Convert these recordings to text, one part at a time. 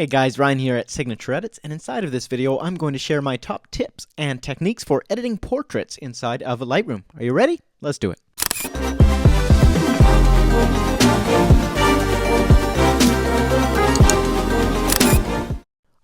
Hey guys, Ryan here at Signature Edits, and inside of this video I'm going to share my top tips and techniques for editing portraits inside of Lightroom. Are you ready? Let's do it.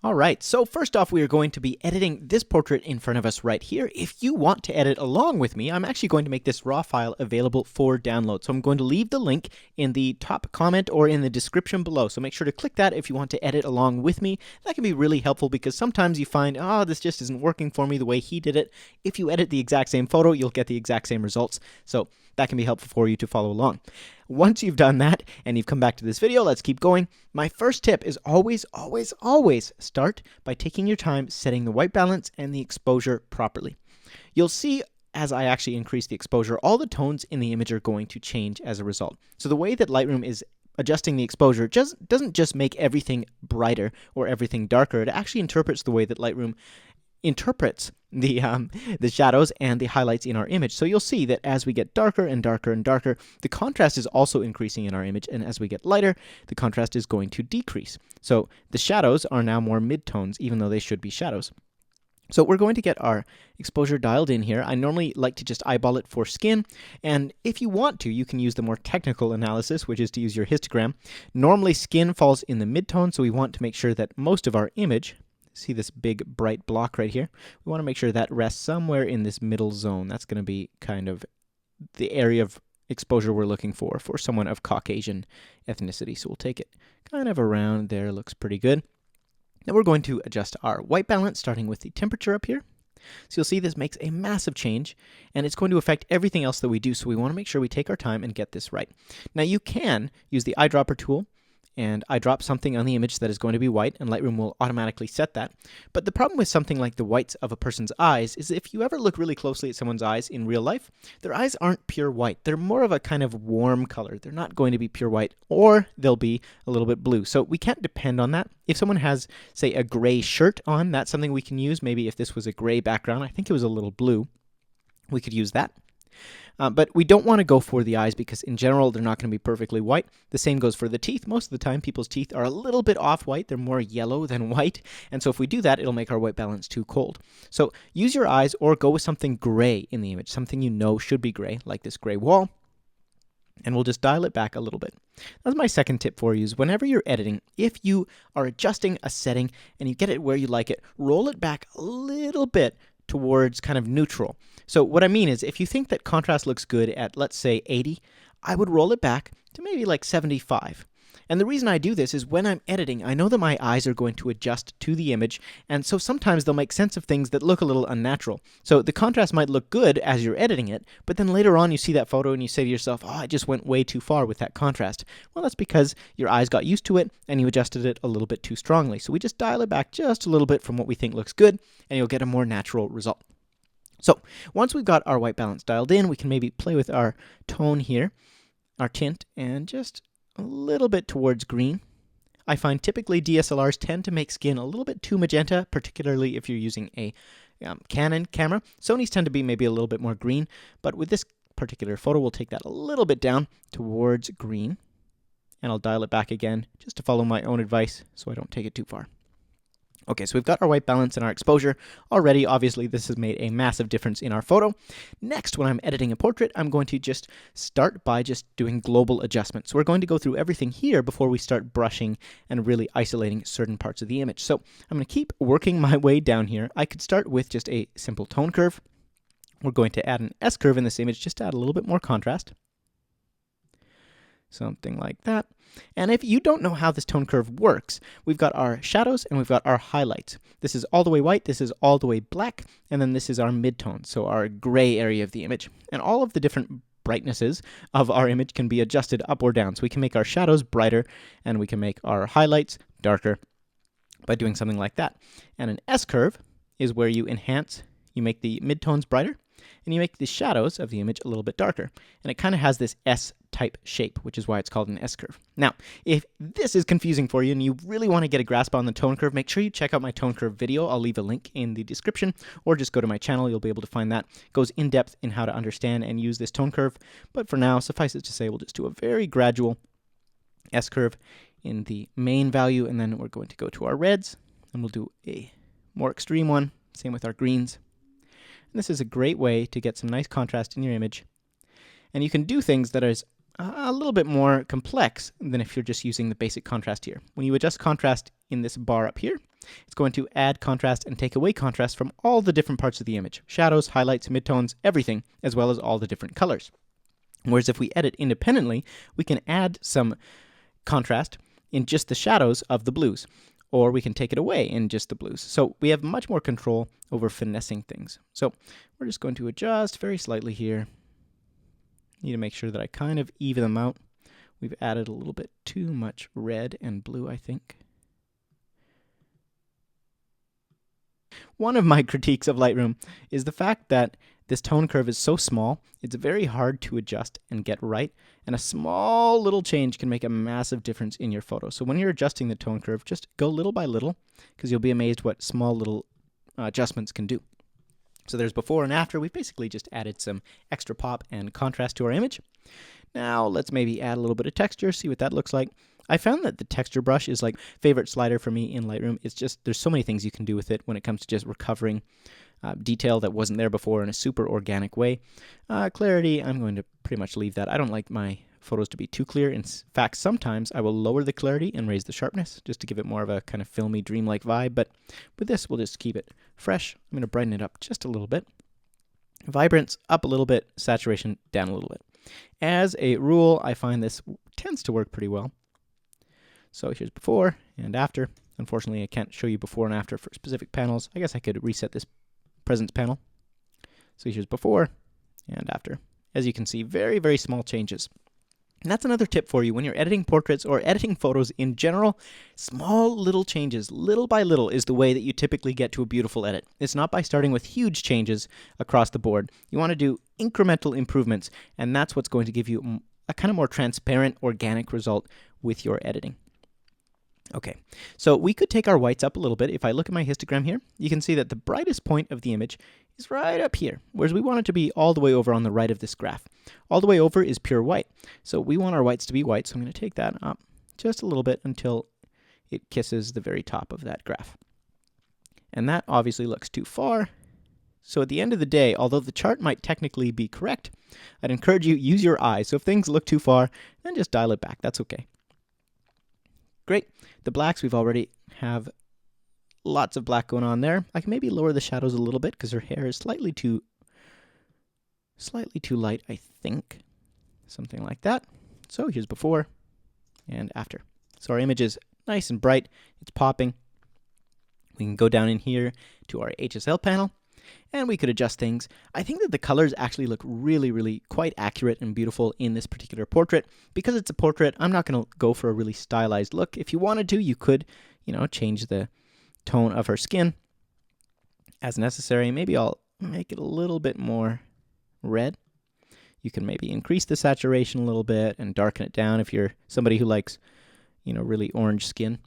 Alright, so first off we are going to be editing this portrait in front of us right here. If you want to edit along with me, I'm actually going to make this raw file available for download. So I'm going to leave the link in the top comment or in the description below. So make sure to click that if you want to edit along with me. That can be really helpful because sometimes you find, oh, this just isn't working for me the way he did it. If you edit the exact same photo, you'll get the exact same results. So that can be helpful for you to follow along. Once you've done that and you've come back to this video, let's keep going. My first tip is always start by taking your time setting the white balance and the exposure properly. You'll see as I actually increase the exposure, all the tones in the image are going to change as a result. So the way that Lightroom is adjusting the exposure doesn't just make everything brighter or everything darker. It actually interprets the way that Lightroom interprets the shadows and the highlights in our image. So you'll see that as we get darker and darker and darker, the contrast is also increasing in our image, and as we get lighter, the contrast is going to decrease. So the shadows are now more midtones, even though they should be shadows. So we're going to get our exposure dialed in here. I normally like to just eyeball it for skin, and if you want to, you can use the more technical analysis, which is to use your histogram. Normally skin falls in the midtone, so we want to make sure that most of our image, see this big bright block right here, we want to make sure that rests somewhere in this middle zone. That's going to be kind of the area of exposure we're looking for someone of Caucasian ethnicity. So we'll take it kind of around there. Looks pretty good. Now we're going to adjust our white balance, starting with the temperature up here. So you'll see this makes a massive change, and it's going to affect everything else that we do, so we want to make sure we take our time and get this right. Now you can use the eyedropper tool and eyedrop something on the image that is going to be white, and Lightroom will automatically set that. But the problem with something like the whites of a person's eyes is if you ever look really closely at someone's eyes in real life, their eyes aren't pure white. They're more of a kind of warm color. They're not going to be pure white, or they'll be a little bit blue. So we can't depend on that. If someone has, say, a gray shirt on, that's something we can use. Maybe if this was a gray background, I think it was a little blue, we could use that. But we don't want to go for the eyes because in general they're not going to be perfectly white. The same goes for the teeth. Most of the time people's teeth are a little bit off-white. They're more yellow than white. And so if we do that, it'll make our white balance too cold. So use your eyes or go with something gray in the image, something you know should be gray, like this gray wall. And we'll just dial it back a little bit. That's my second tip for you is whenever you're editing, if you are adjusting a setting and you get it where you like it, roll it back a little bit towards kind of neutral. So what I mean is if you think that contrast looks good at, let's say, 80, I would roll it back to maybe like 75. And the reason I do this is when I'm editing, I know that my eyes are going to adjust to the image, and so sometimes they'll make sense of things that look a little unnatural. So the contrast might look good as you're editing it, but then later on you see that photo and you say to yourself, oh, I just went way too far with that contrast. Well, that's because your eyes got used to it and you adjusted it a little bit too strongly. So we just dial it back just a little bit from what we think looks good, and you'll get a more natural result. So once we've got our white balance dialed in, we can maybe play with our tone here, our tint, and just a little bit towards green. I find typically DSLRs tend to make skin a little bit too magenta, particularly if you're using a Canon camera. Sony's tend to be maybe a little bit more green, but with this particular photo, we'll take that a little bit down towards green, and I'll dial it back again just to follow my own advice so I don't take it too far. Okay, so we've got our white balance and our exposure. Already, obviously, this has made a massive difference in our photo. Next, when I'm editing a portrait, I'm going to just start by just doing global adjustments. So we're going to go through everything here before we start brushing and really isolating certain parts of the image. So I'm going to keep working my way down here. I could start with just a simple tone curve. We're going to add an S-curve in this image just to add a little bit more contrast. Something like that. And if you don't know how this tone curve works, we've got our shadows and we've got our highlights. This is all the way white, this is all the way black, and then this is our midtone, so our gray area of the image. And all of the different brightnesses of our image can be adjusted up or down. So we can make our shadows brighter and we can make our highlights darker by doing something like that. And an S-curve is where you enhance, you make the midtones brighter, and you make the shadows of the image a little bit darker. And it kind of has this S-type shape, which is why it's called an S-curve. Now, if this is confusing for you and you really want to get a grasp on the tone curve, make sure you check out my tone curve video. I'll leave a link in the description, or just go to my channel. You'll be able to find that. It goes in depth in how to understand and use this tone curve. But for now, suffice it to say, we'll just do a very gradual S-curve in the main value, and then we're going to go to our reds, and we'll do a more extreme one. Same with our greens. And this is a great way to get some nice contrast in your image. And you can do things that is a little bit more complex than if you're just using the basic contrast here. When you adjust contrast in this bar up here, it's going to add contrast and take away contrast from all the different parts of the image. Shadows, highlights, midtones, everything, as well as all the different colors. Whereas if we edit independently, we can add some contrast in just the shadows of the blues, or we can take it away in just the blues. So we have much more control over finessing things. So we're just going to adjust very slightly here. Need to make sure that I kind of even them out. We've added a little bit too much red and blue, I think. One of my critiques of Lightroom is the fact that this tone curve is so small, it's very hard to adjust and get right, and a small little change can make a massive difference in your photo. So when you're adjusting the tone curve, just go little by little, because you'll be amazed what small little adjustments can do. So there's before and after. We've basically just added some extra pop and contrast to our image. Now let's maybe add a little bit of texture, see what that looks like. I found that the texture brush is like favorite slider for me in Lightroom. It's just, there's so many things you can do with it when it comes to just recovering detail that wasn't there before in a super organic way. Clarity, I'm going to pretty much leave that. I don't like my photos to be too clear. In fact, sometimes I will lower the clarity and raise the sharpness just to give it more of a kind of filmy, dreamlike vibe. But with this, we'll just keep it fresh. I'm going to brighten it up just a little bit. Vibrance up a little bit, saturation down a little bit. As a rule, I find this tends to work pretty well. So here's before and after. Unfortunately, I can't show you before and after for specific panels. I guess I could reset this presence panel. So here's before and after. As you can see, very, very small changes. And that's another tip for you when you're editing portraits or editing photos in general. Small little changes, little by little, is the way that you typically get to a beautiful edit. It's not by starting with huge changes across the board. You want to do incremental improvements, and that's what's going to give you a kind of more transparent, organic result with your editing. Okay, so we could take our whites up a little bit. If I look at my histogram here, you can see that the brightest point of the image is right up here, whereas we want it to be all the way over on the right of this graph. All the way over is pure white, so we want our whites to be white, so I'm going to take that up just a little bit until it kisses the very top of that graph. And that obviously looks too far. So at the end of the day, although the chart might technically be correct, I'd encourage you, use your eyes. So if things look too far, then just dial it back. That's okay. Great. The blacks, we've already have lots of black going on there. I can maybe lower the shadows a little bit because her hair is slightly too light, I think. Something like that. So here's before and after. So our image is nice and bright. It's popping. We can go down in here to our HSL panel, and we could adjust things. I think that the colors actually look really, really quite accurate and beautiful in this particular portrait. Because it's a portrait, I'm not going to go for a really stylized look. If you wanted to, you could, change the tone of her skin as necessary. Maybe I'll make it a little bit more red. You can maybe increase the saturation a little bit and darken it down if you're somebody who likes, really orange skin.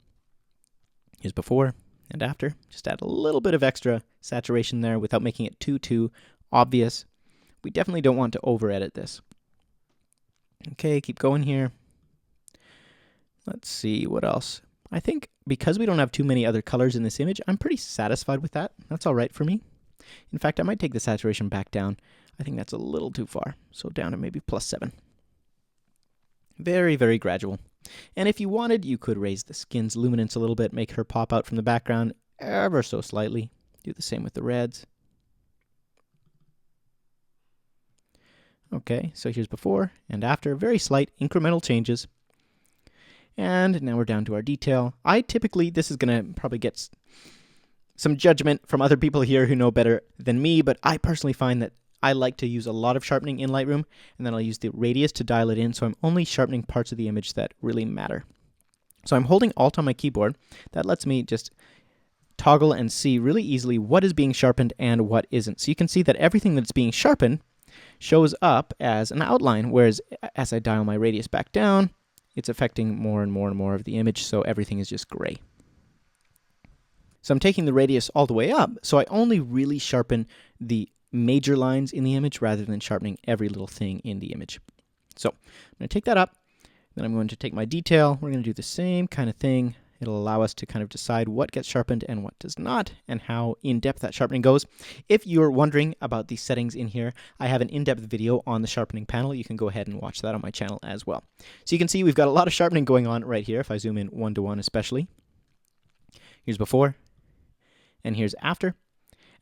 Here's before and after. Just add a little bit of extra saturation there without making it too obvious. We definitely don't want to over edit this. Okay, keep going here. Let's see what else. I think because we don't have too many other colors in this image, I'm pretty satisfied with that. That's all right for me. In fact, I might take the saturation back down. I think that's a little too far. So down to maybe +7. Very, very gradual. And if you wanted, you could raise the skin's luminance a little bit, make her pop out from the background ever so slightly. Do the same with the reds. Okay, so here's before and after. Very slight incremental changes. And now we're down to our detail. This is going to probably get some judgment from other people here who know better than me, but I personally find that I like to use a lot of sharpening in Lightroom, and then I'll use the radius to dial it in, so I'm only sharpening parts of the image that really matter. So I'm holding Alt on my keyboard. That lets me just toggle and see really easily what is being sharpened and what isn't. So you can see that everything that's being sharpened shows up as an outline, whereas as I dial my radius back down, it's affecting more and more and more of the image, so everything is just gray. So I'm taking the radius all the way up, so I only really sharpen the major lines in the image rather than sharpening every little thing in the image. So I'm going to take that up, Then I'm going to take my detail. We're going to do the same kind of thing. It'll allow us to kind of decide what gets sharpened and what does not, and how in-depth that sharpening goes. If you're wondering about the settings in here, I have an in-depth video on the sharpening panel. You can go ahead and watch that on my channel as well. So you can see we've got a lot of sharpening going on right here, if I zoom in 1:1 especially. Here's before, and here's after.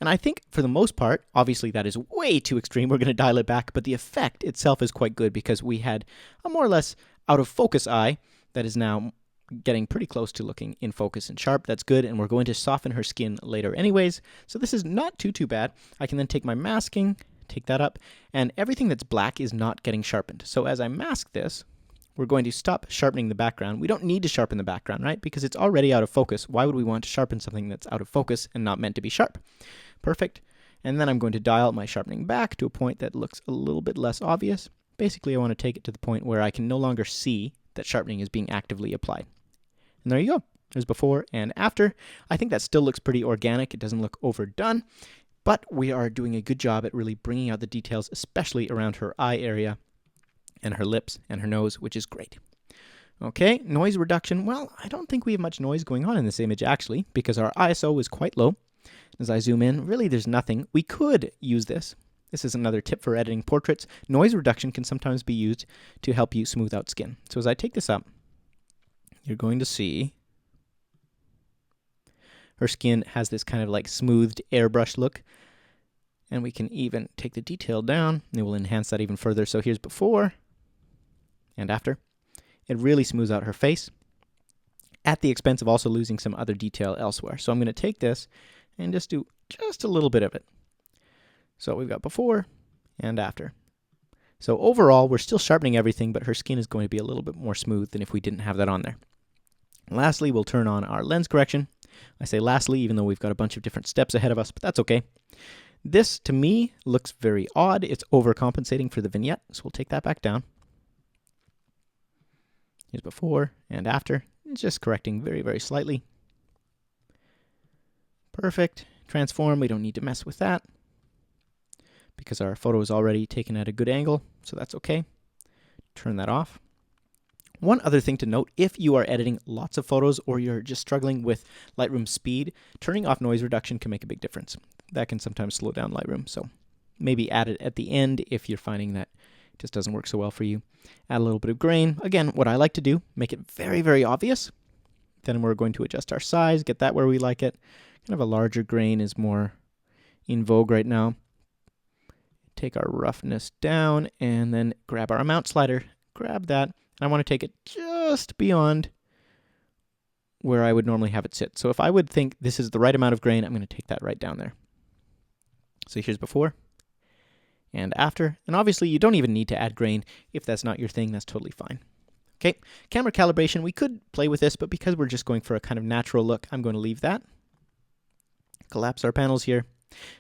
And I think for the most part, obviously that is way too extreme. We're going to dial it back, but the effect itself is quite good because we had a more or less out of focus eye that is now getting pretty close to looking in focus and sharp. That's good, and we're going to soften her skin later anyways. So this is not too bad. I can then take my masking, take that up, and everything that's black is not getting sharpened. So as I mask this, we're going to stop sharpening the background. We don't need to sharpen the background, right? Because it's already out of focus. Why would we want to sharpen something that's out of focus and not meant to be sharp? Perfect. And then I'm going to dial my sharpening back to a point that looks a little bit less obvious. Basically, I want to take it to the point where I can no longer see that sharpening is being actively applied. And there you go. There's before and after. I think that still looks pretty organic. It doesn't look overdone, but we are doing a good job at really bringing out the details, especially around her eye area and her lips and her nose, which is great. Okay, noise reduction. Well, I don't think we have much noise going on in this image actually, because our ISO is quite low. As I zoom in, really there's nothing. We could use this. This is another tip for editing portraits. Noise reduction can sometimes be used to help you smooth out skin. So as I take this up, you're going to see her skin has this kind of like smoothed airbrush look. And we can even take the detail down, and it will enhance that even further. So here's before and after. It really smooths out her face at the expense of also losing some other detail elsewhere. So I'm going to take this and just do just a little bit of it. So we've got before and after. So overall, we're still sharpening everything, but her skin is going to be a little bit more smooth than if we didn't have that on there. Lastly, we'll turn on our lens correction. I say lastly, even though we've got a bunch of different steps ahead of us, but that's okay. This, to me, looks very odd. It's overcompensating for the vignette, so we'll take that back down. Here's before and after. It's just correcting very, very slightly. Perfect. Transform, we don't need to mess with that because our photo is already taken at a good angle, so that's okay. Turn that off. One other thing to note, if you are editing lots of photos or you're just struggling with Lightroom speed, turning off noise reduction can make a big difference. That can sometimes slow down Lightroom, so maybe add it at the end if you're finding that it just doesn't work so well for you. Add a little bit of grain. Again, what I like to do, make it very, very obvious. Then we're going to adjust our size, get that where we like it. Kind of a larger grain is more in vogue right now. Take our roughness down and then grab our amount slider, grab that. I want to take it just beyond where I would normally have it sit. So if I would think this is the right amount of grain, I'm going to take that right down there. So here's before and after. And obviously you don't even need to add grain. If that's not your thing, that's totally fine. Okay, camera calibration, we could play with this, but because we're just going for a kind of natural look, I'm going to leave that. Collapse our panels here.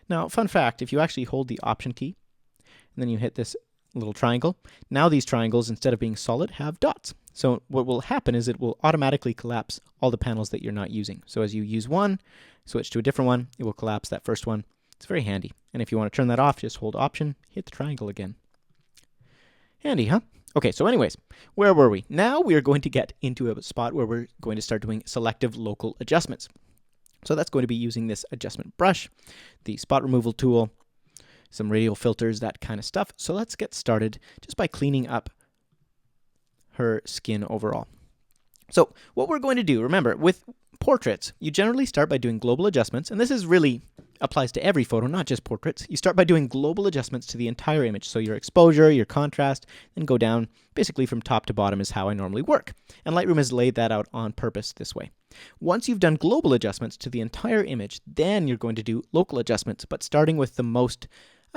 Now, fun fact, if you actually hold the Option key, and then you hit this little triangle. Now these triangles, instead of being solid, have dots. So what will happen is it will automatically collapse all the panels that you're not using. So as you use one, switch to a different one, it will collapse that first one. It's very handy. And if you want to turn that off, just hold Option, hit the triangle again. Handy, huh? Okay, so anyways, where were we? Now we are going to get into a spot where we're going to start doing selective local adjustments. So that's going to be using this adjustment brush, the spot removal tool, some radial filters, that kind of stuff. So let's get started just by cleaning up her skin overall. So what we're going to do, remember, with portraits, you generally start by doing global adjustments, and this is really applies to every photo, not just portraits. You start by doing global adjustments to the entire image. So your exposure, your contrast, then go down basically from top to bottom is how I normally work. And Lightroom has laid that out on purpose this way. Once you've done global adjustments to the entire image, then you're going to do local adjustments, but starting with the most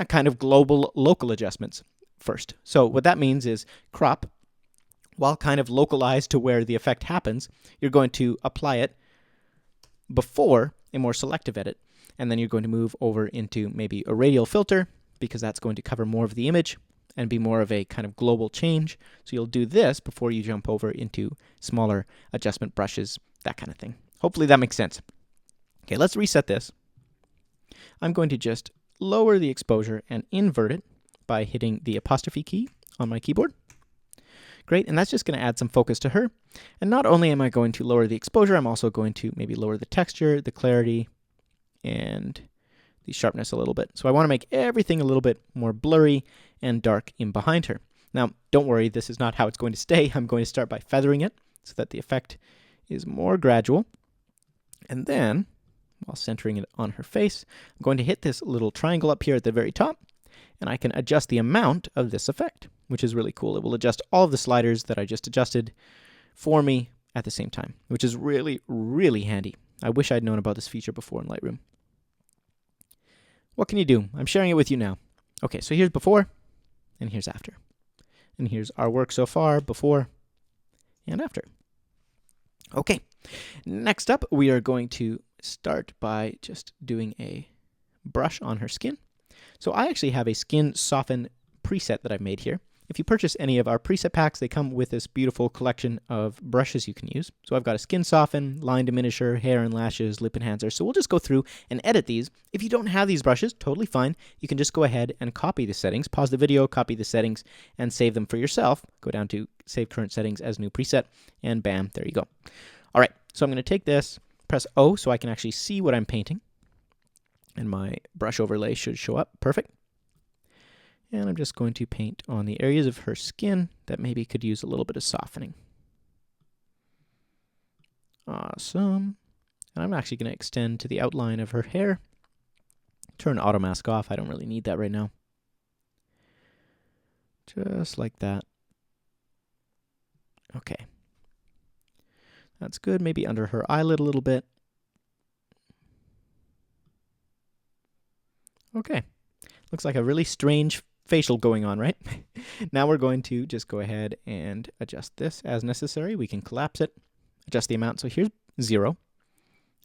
kind of global local adjustments first. So what that means is crop, while kind of localized to where the effect happens, you're going to apply it before a more selective edit. And then you're going to move over into maybe a radial filter because that's going to cover more of the image and be more of a kind of global change. So you'll do this before you jump over into smaller adjustment brushes, that kind of thing. Hopefully that makes sense. Okay, let's reset this. I'm going to just lower the exposure and invert it by hitting the apostrophe key on my keyboard. Great, and that's just going to add some focus to her. And not only am I going to lower the exposure, I'm also going to maybe lower the texture, the clarity, and the sharpness a little bit. So I want to make everything a little bit more blurry and dark in behind her. Now, don't worry, this is not how it's going to stay. I'm going to start by feathering it so that the effect is more gradual. And then, while centering it on her face, I'm going to hit this little triangle up here at the very top, and I can adjust the amount of this effect, which is really cool. It will adjust all of the sliders that I just adjusted for me at the same time, which is really, really handy. I wish I'd known about this feature before in Lightroom. What can you do? I'm sharing it with you now. Okay, so here's before, and here's after. And here's our work so far, before and after. Okay, next up, we are going to start by just doing a brush on her skin. So I actually have a skin soften preset that I've made here. If you purchase any of our preset packs, they come with this beautiful collection of brushes you can use. So I've got a skin soften, line diminisher, hair and lashes, lip enhancer. So we'll just go through and edit these. If you don't have these brushes, totally fine. You can just go ahead and copy the settings, pause the video, copy the settings, and save them for yourself. Go down to Save Current Settings as New Preset, and bam, there you go. All right, so I'm going to take this, press O so I can actually see what I'm painting. And my brush overlay should show up. Perfect. And I'm just going to paint on the areas of her skin that maybe could use a little bit of softening. Awesome. And I'm actually going to extend to the outline of her hair. Turn auto mask off. I don't really need that right now. Just like that. Okay. That's good. Maybe under her eyelid a little bit. Okay. Looks like a really strange facial going on, right? Now we're going to just go ahead and adjust this as necessary. We can collapse it, adjust the amount. So here's 0.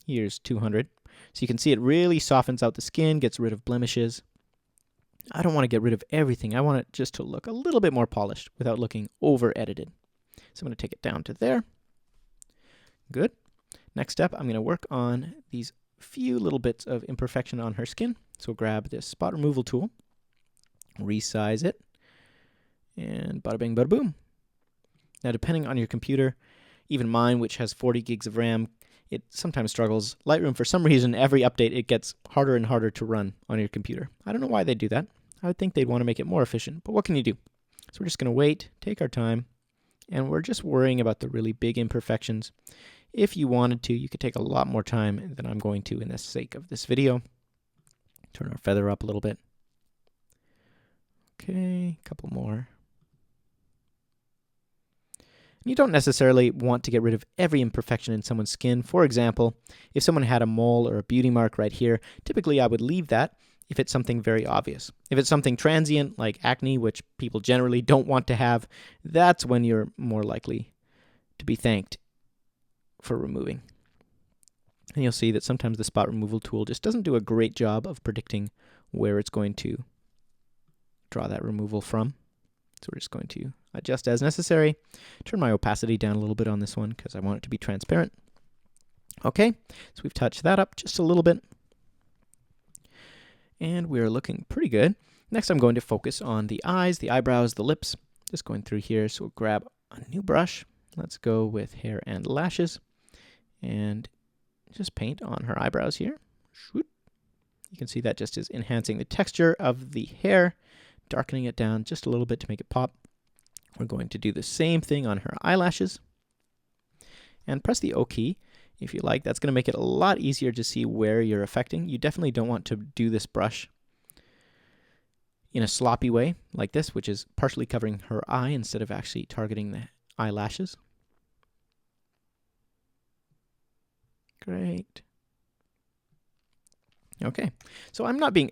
Here's 200. So you can see it really softens out the skin, gets rid of blemishes. I don't want to get rid of everything. I want it just to look a little bit more polished without looking over-edited. So I'm going to take it down to there. Good. Next step, I'm going to work on these few little bits of imperfection on her skin. So grab this spot removal tool, resize it, and bada bing, bada boom. Now, depending on your computer, even mine, which has 40 gigs of RAM, it sometimes struggles. Lightroom, for some reason, every update, it gets harder and harder to run on your computer. I don't know why they do that. I would think they'd want to make it more efficient, but what can you do? So we're just going to wait, take our time, and we're just worrying about the really big imperfections. If you wanted to, you could take a lot more time than I'm going to in the sake of this video. Turn our feather up a little bit. Okay, a couple more. You don't necessarily want to get rid of every imperfection in someone's skin. For example, if someone had a mole or a beauty mark right here, typically I would leave that if it's something very obvious. If it's something transient like acne, which people generally don't want to have, that's when you're more likely to be thanked for removing. And you'll see that sometimes the spot removal tool just doesn't do a great job of predicting where it's going to draw that removal from. So we're just going to adjust as necessary. Turn my opacity down a little bit on this one because I want it to be transparent. Okay, so we've touched that up just a little bit. And we're looking pretty good. Next, I'm going to focus on the eyes, the eyebrows, the lips. Just going through here, so we'll grab a new brush. Let's go with hair and lashes. And just paint on her eyebrows here. You can see that just is enhancing the texture of the hair, darkening it down just a little bit to make it pop. We're going to do the same thing on her eyelashes. And press the O key if you like. That's going to make it a lot easier to see where you're affecting. You definitely don't want to do this brush in a sloppy way like this, which is partially covering her eye instead of actually targeting the eyelashes. Great. Okay, so I'm not being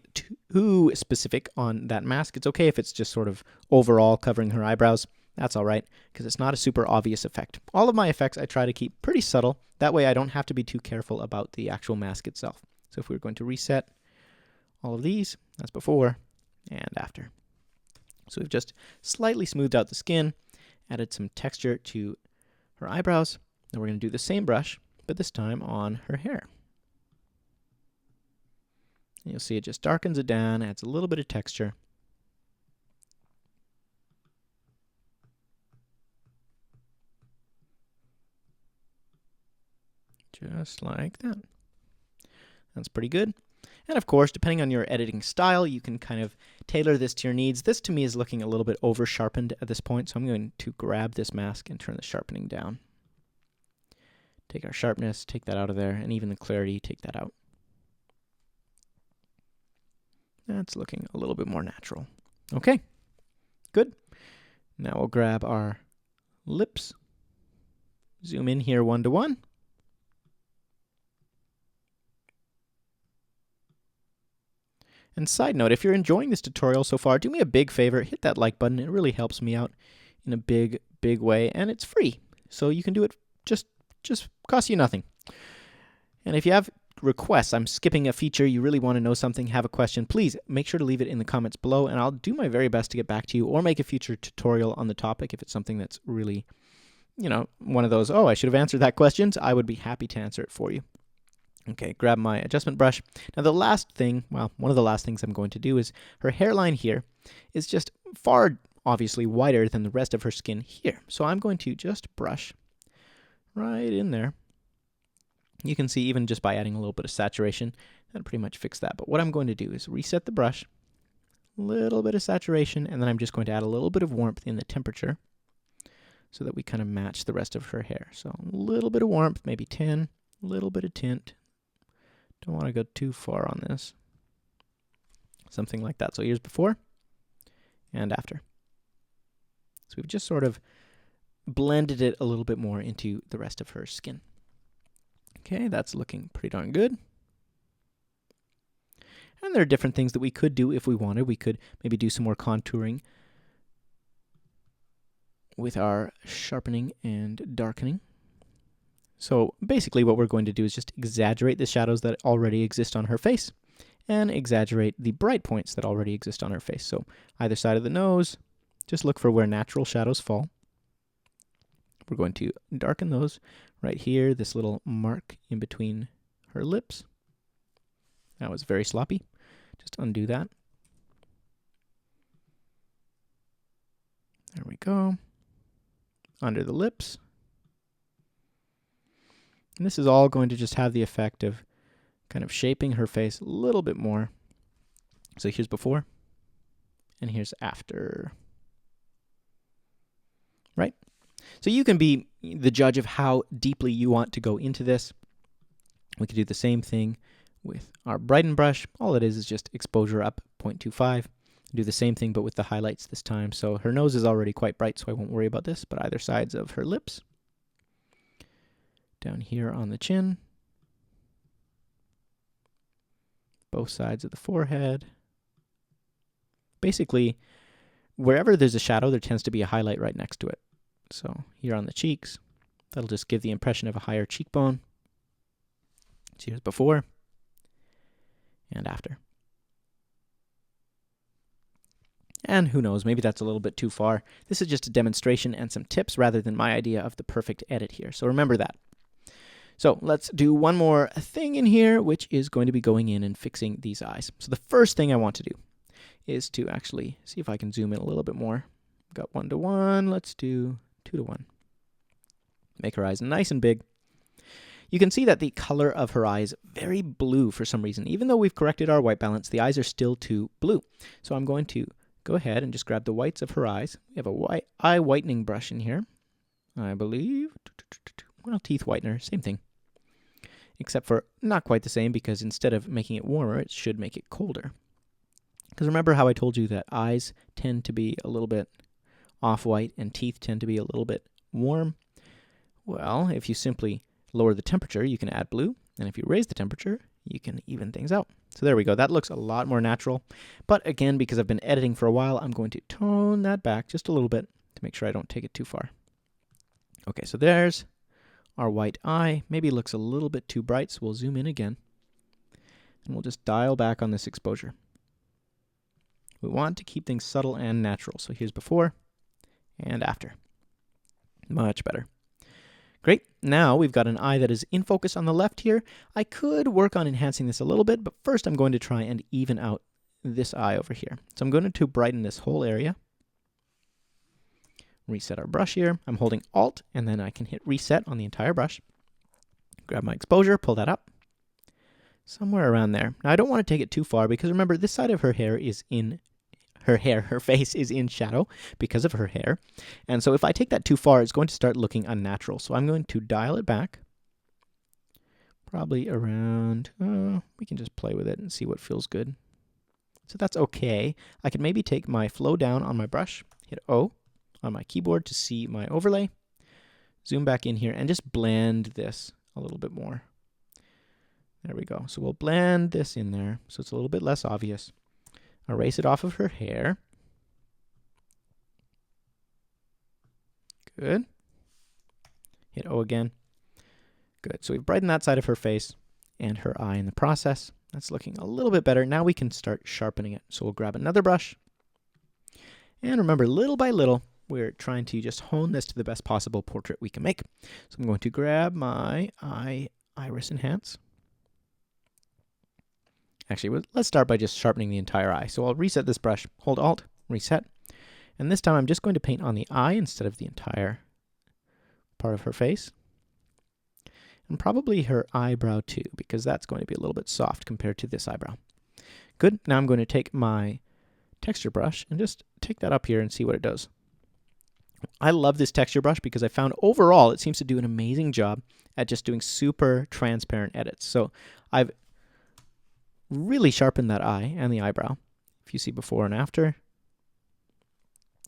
too specific on that mask. It's okay if it's just sort of overall covering her eyebrows. That's all right, because it's not a super obvious effect. All of my effects I try to keep pretty subtle. That way I don't have to be too careful about the actual mask itself. So if we were going to reset all of these, that's before and after. So we've just slightly smoothed out the skin, added some texture to her eyebrows. Now we're going to do the same brush, but this time on her hair. And you'll see it just darkens it down, adds a little bit of texture. Just like that. That's pretty good. And of course, depending on your editing style, you can kind of tailor this to your needs. This to me is looking a little bit over sharpened at this point, so I'm going to grab this mask and turn the sharpening down. Take our sharpness, take that out of there, and even the clarity, take that out. That's looking a little bit more natural. Okay, good. Now we'll grab our lips, zoom in here 1:1. And side note, if you're enjoying this tutorial so far, do me a big favor, hit that like button. It really helps me out in a big, big way, and it's free. So you can do it, just costs you nothing. And if you have requests, I'm skipping a feature, you really want to know something, have a question, please make sure to leave it in the comments below, and I'll do my very best to get back to you or make a future tutorial on the topic if it's something that's really, you know, one of those, oh, I should have answered that questions. I would be happy to answer it for you. Okay, grab my adjustment brush. Now the last thing, well, one of the last things I'm going to do is her hairline here is just far obviously wider than the rest of her skin here. So I'm going to just brush right in there. You can see even just by adding a little bit of saturation, that'll pretty much fix that. But what I'm going to do is reset the brush, a little bit of saturation, and then I'm just going to add a little bit of warmth in the temperature so that we kind of match the rest of her hair. So a little bit of warmth, maybe 10, a little bit of tint. Don't want to go too far on this. Something like that. So here's before and after. So we've just sort of blended it a little bit more into the rest of her skin. Okay, that's looking pretty darn good. And there are different things that we could do if we wanted. We could maybe do some more contouring with our sharpening and darkening. So basically what we're going to do is just exaggerate the shadows that already exist on her face and exaggerate the bright points that already exist on her face. So either side of the nose, just look for where natural shadows fall. We're going to darken those right here, this little mark in between her lips. That was very sloppy. Just undo that. There we go. Under the lips. And this is all going to just have the effect of kind of shaping her face a little bit more. So here's before, and here's after. Right? So you can be the judge of how deeply you want to go into this. We could do the same thing with our brighten brush. All it is just exposure up 0.25. Do the same thing but with the highlights this time. So her nose is already quite bright, so I won't worry about this, but either sides of her lips. Down here on the chin, both sides of the forehead. Basically, wherever there's a shadow, there tends to be a highlight right next to it. So here on the cheeks, that'll just give the impression of a higher cheekbone. So here's before and after. And who knows, maybe that's a little bit too far. This is just a demonstration and some tips rather than my idea of the perfect edit here. So remember that. So let's do one more thing in here, which is going to be going in and fixing these eyes. So the first thing I want to do is to actually see if I can zoom in a little bit more. Got 1:1, let's do 2:1. Make her eyes nice and big. You can see that the color of her eyes is very blue for some reason. Even though we've corrected our white balance, the eyes are still too blue. So I'm going to go ahead and just grab the whites of her eyes. We have a eye whitening brush in here, I believe. Well, teeth whitener, same thing. Except for not quite the same, because instead of making it warmer, it should make it colder. Because remember how I told you that eyes tend to be a little bit off-white and teeth tend to be a little bit warm? Well, if you simply lower the temperature, you can add blue, and if you raise the temperature, you can even things out. So there we go. That looks a lot more natural. But again, because I've been editing for a while, I'm going to tone that back just a little bit to make sure I don't take it too far. Okay, so there's our white eye. Maybe it looks a little bit too bright, so we'll zoom in again. And we'll just dial back on this exposure. We want to keep things subtle and natural. So here's before and after. Much better. Great. Now we've got an eye that is in focus on the left here. I could work on enhancing this a little bit, but first I'm going to try and even out this eye over here. So I'm going to brighten this whole area. Reset our brush here. I'm holding Alt, and then I can hit Reset on the entire brush. Grab my exposure, pull that up. Somewhere around there. Now I don't want to take it too far because remember this side of her hair is in her face is in shadow because of her hair. And so if I take that too far, it's going to start looking unnatural. So I'm going to dial it back. Probably around, we can just play with it and see what feels good. So that's okay. I could maybe take my flow down on my brush, hit O on my keyboard to see my overlay, zoom back in here and just blend this a little bit more. There we go. So we'll blend this in there so it's a little bit less obvious. Erase it off of her hair. Good. Hit O again. Good. So we've brightened that side of her face and her eye in the process. That's looking a little bit better. Now we can start sharpening it. So we'll grab another brush. And remember, little by little, we're trying to just hone this to the best possible portrait we can make. So I'm going to grab my iris enhance. Actually, let's start by just sharpening the entire eye. So I'll reset this brush, hold Alt, reset. And this time I'm just going to paint on the eye instead of the entire part of her face. And probably her eyebrow too, because that's going to be a little bit soft compared to this eyebrow. Good. Now I'm going to take my texture brush and just take that up here and see what it does. I love this texture brush because I found overall it seems to do an amazing job at just doing super transparent edits. So I've really sharpened that eye and the eyebrow. If you see before and after,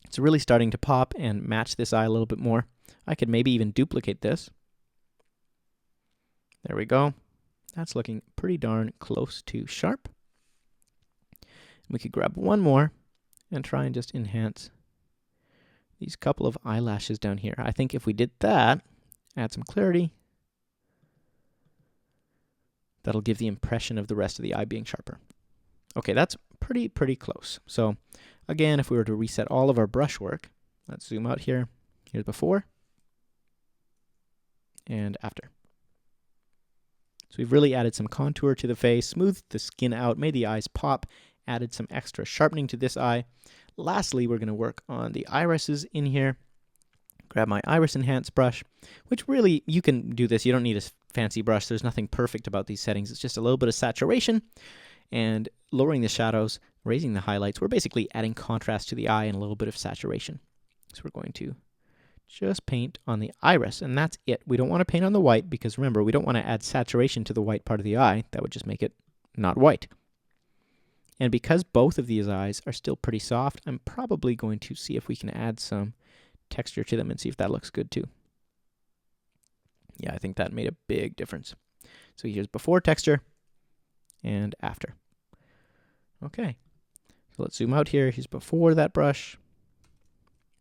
it's really starting to pop and match this eye a little bit more. I could maybe even duplicate this. There we go. That's looking pretty darn close to sharp. We could grab one more and try and just enhance these couple of eyelashes down here. I think if we did that, add some clarity, that'll give the impression of the rest of the eye being sharper. Okay, that's pretty close. So again, if we were to reset all of our brush work, let's zoom out here. Here's before and after. So we've really added some contour to the face, smoothed the skin out, made the eyes pop, added some extra sharpening to this eye. Lastly, we're going to work on the irises in here. Grab my iris enhance brush, which really, you can do this. You don't need a fancy brush. There's nothing perfect about these settings. It's just a little bit of saturation and lowering the shadows, raising the highlights. We're basically adding contrast to the eye and a little bit of saturation. So we're going to just paint on the iris, and that's it. We don't want to paint on the white because remember, we don't want to add saturation to the white part of the eye. That would just make it not white. And because both of these eyes are still pretty soft, I'm probably going to see if we can add some texture to them and see if that looks good too. Yeah, I think that made a big difference. So here's before texture and after. Okay, so let's zoom out here. Here's before that brush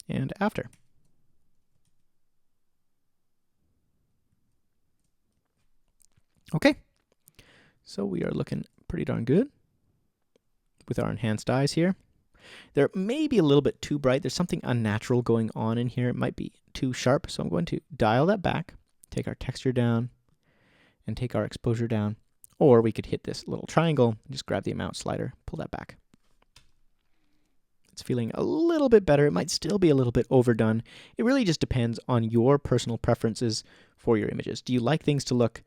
and after. Okay, so we are looking pretty darn good with our enhanced eyes here. They're maybe a little bit too bright. There's something unnatural going on in here. It might be too sharp, so I'm going to dial that back, take our texture down, and take our exposure down. Or we could hit this little triangle and just grab the amount slider, pull that back. It's feeling a little bit better. It might still be a little bit overdone. It really just depends on your personal preferences for your images. Do you like things to look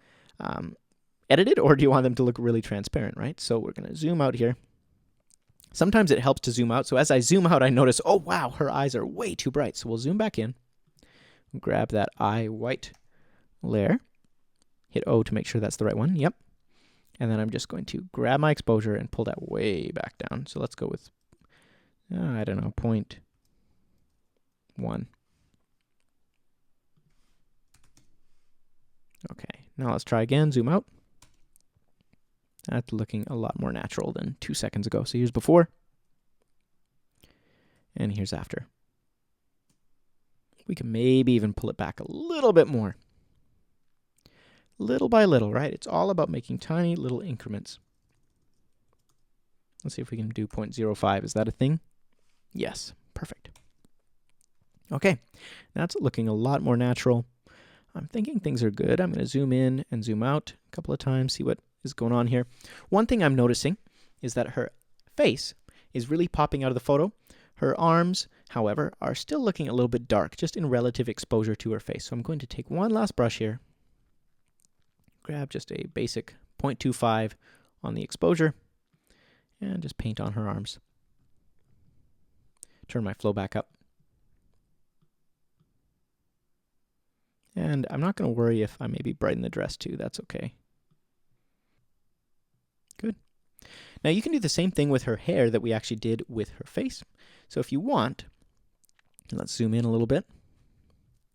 edited, or do you want them to look really transparent, right? So we're going to zoom out here. Sometimes it helps to zoom out. So as I zoom out, I notice, oh wow, her eyes are way too bright. So we'll zoom back in, grab that eye white layer, hit O to make sure that's the right one. Yep. And then I'm just going to grab my exposure and pull that way back down. So let's go with, I don't know, 0.1. Okay, now let's try again, zoom out. That's looking a lot more natural than 2 seconds ago. So here's before, and here's after. We can maybe even pull it back a little bit more. Little by little, right? It's all about making tiny little increments. Let's see if we can do 0.05. Is that a thing? Yes, perfect. Okay, that's looking a lot more natural. I'm thinking things are good. I'm going to zoom in and zoom out a couple of times, see what is going on here. One thing I'm noticing is that her face is really popping out of the photo. Her arms, however, are still looking a little bit dark, just in relative exposure to her face. So I'm going to take one last brush here grab just a basic 0.25 on the exposure and just paint on her arms. Turn my flow back up. And I'm not going to worry if I maybe brighten the dress too. That's okay. Good. Now you can do the same thing with her hair that we actually did with her face. So if you want, let's zoom in a little bit.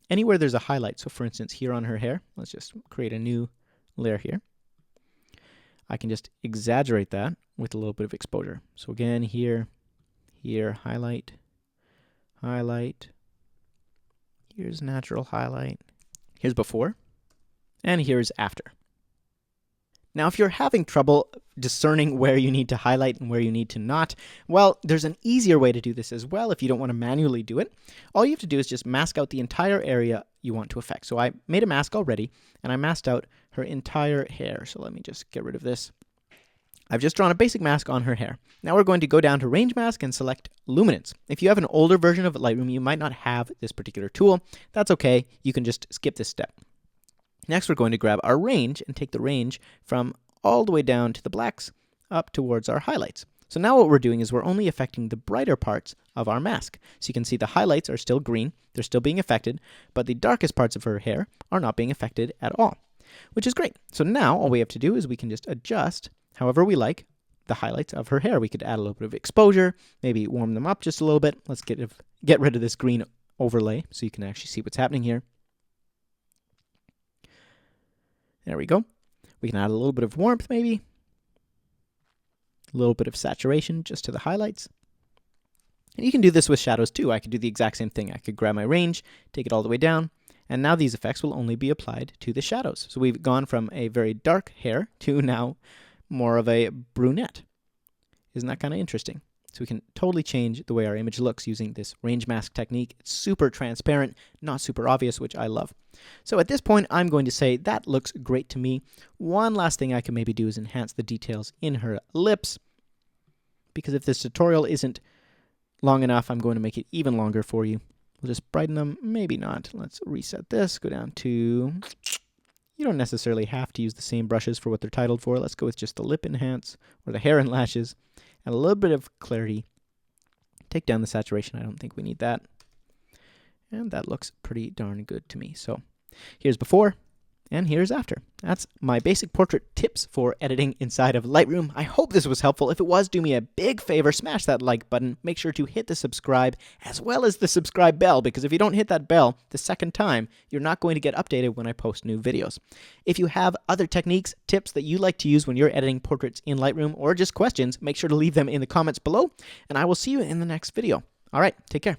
Anywhere there's a highlight, so for instance here on her hair, let's just create a new layer here. I can just exaggerate that with a little bit of exposure. So again, here, highlight, highlight. Here's natural highlight. Here's before, and here's after. Now, if you're having trouble discerning where you need to highlight and where you need to not, well, there's an easier way to do this as well if you don't want to manually do it. All you have to do is just mask out the entire area you want to affect. So I made a mask already, and I masked out her entire hair. So let me just get rid of this. I've just drawn a basic mask on her hair. Now we're going to go down to Range Mask and select Luminance. If you have an older version of Lightroom, you might not have this particular tool. That's okay. You can just skip this step. Next, we're going to grab our range and take the range from all the way down to the blacks up towards our highlights. So now what we're doing is we're only affecting the brighter parts of our mask. So you can see the highlights are still green. They're still being affected, but the darkest parts of her hair are not being affected at all, which is great. So now all we have to do is we can just adjust however we like the highlights of her hair. We could add a little bit of exposure, maybe warm them up just a little bit. Let's get rid of this green overlay so you can actually see what's happening here. There we go. We can add a little bit of warmth maybe. A little bit of saturation just to the highlights. And you can do this with shadows too. I could do the exact same thing. I could grab my range, take it all the way down, and now these effects will only be applied to the shadows. So we've gone from a very dark hair to now more of a brunette. Isn't that kind of interesting? So we can totally change the way our image looks using this range mask technique. It's super transparent, not super obvious, which I love. So at this point, I'm going to say that looks great to me. One last thing I can maybe do is enhance the details in her lips, because if this tutorial isn't long enough, I'm going to make it even longer for you. We'll just brighten them, maybe not. Let's reset this, go down to... You don't necessarily have to use the same brushes for what they're titled for. Let's go with just the lip enhance or the hair and lashes and a little bit of clarity. Take down the saturation. I don't think we need that. And that looks pretty darn good to me. So here's before and here's after. That's my basic portrait tips for editing inside of Lightroom. I hope this was helpful. If it was, do me a big favor, smash that like button. Make sure to hit the subscribe as well as the subscribe bell, because if you don't hit that bell the second time, you're not going to get updated when I post new videos. If you have other techniques, tips that you like to use when you're editing portraits in Lightroom, or just questions, make sure to leave them in the comments below, and I will see you in the next video. All right, take care.